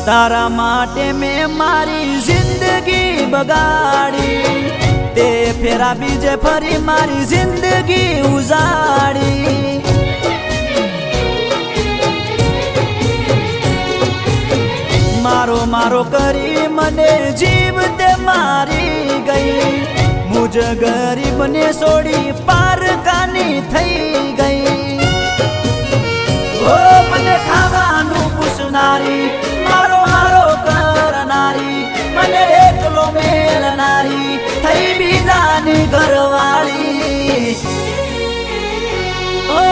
તારા માટે મેં મારી જિંદગી બગાડી, તે ફેરા બીજે ફરી મારી જિંદગી ઉજાડી. મારો મારો કરી મને જીવ તે મારી ગઈ, મુજ ગરીબને છોડી પારકાની થઈ ગઈ. ઓ મને ખાવાનું પૂછનારી, મારો મારો કરનારી, મને એકલો મેલનારી, થઈ બીજાની ઘરવાળી. ઓ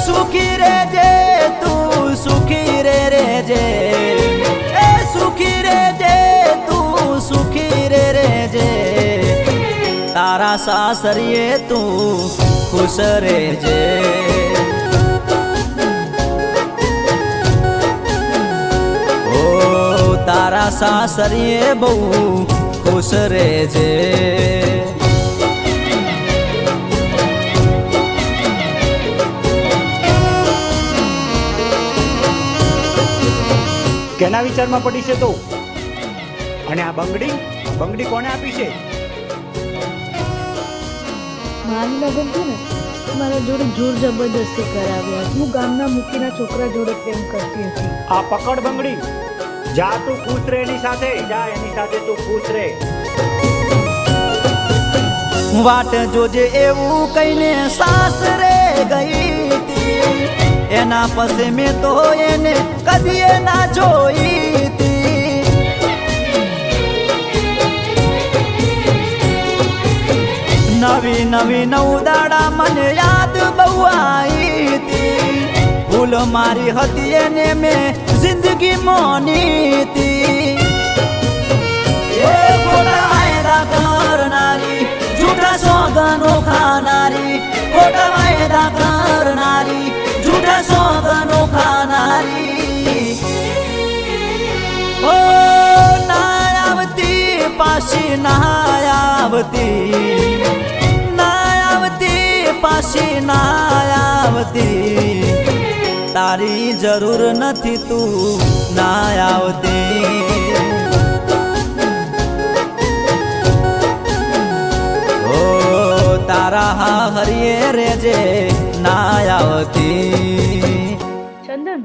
સુખી રેજે તું, સુખી રેજે, એ સુખી રેજે તું, સુખી રેજે. તારા સાસરીએ તું ખુશ રેજે. તારા સાસરીએ બહુ ખુશ રેજે. કેના વિચારમાં પડી છે તો? અને આ બંગડી કોને આપી છે? મારું લગ્ન છે ને મારા જોડે જોર જબરદસ્તી કરાવ્યા. હું ગામના મુખીના છોકરા જોડે પ્રેમ કરતી હતી. આ પકડ બંગડી, જા તું ખુશ રે એની સાથે, જા એની સાથે તું ખુશ રે. વાટ જોજે એવું કઈને સાસરે ગઈ તી, એના પછી મેં તો એને કદીએ ના જોઈ તી. નવી નવી નવદાડા મને યાદ બહુ આવી તી, ભૂલ મારી હતી એને મેં જિંદગી મોની તી. એ ખોટા વાયદા કરનારી, જૂઠા સોગનો ખાનારી, ખોટા વાયદા કરનારી, જૂઠા સોગનો ખાનારી. ઓ ના આવતી પાછી, ના આવતી, ના આવતી પાછી, ના આવતી. તારી જરૂર નથી તું ના આવતી. ઓ તારા હા હરિયે રેજે ના આવતી. ચંદન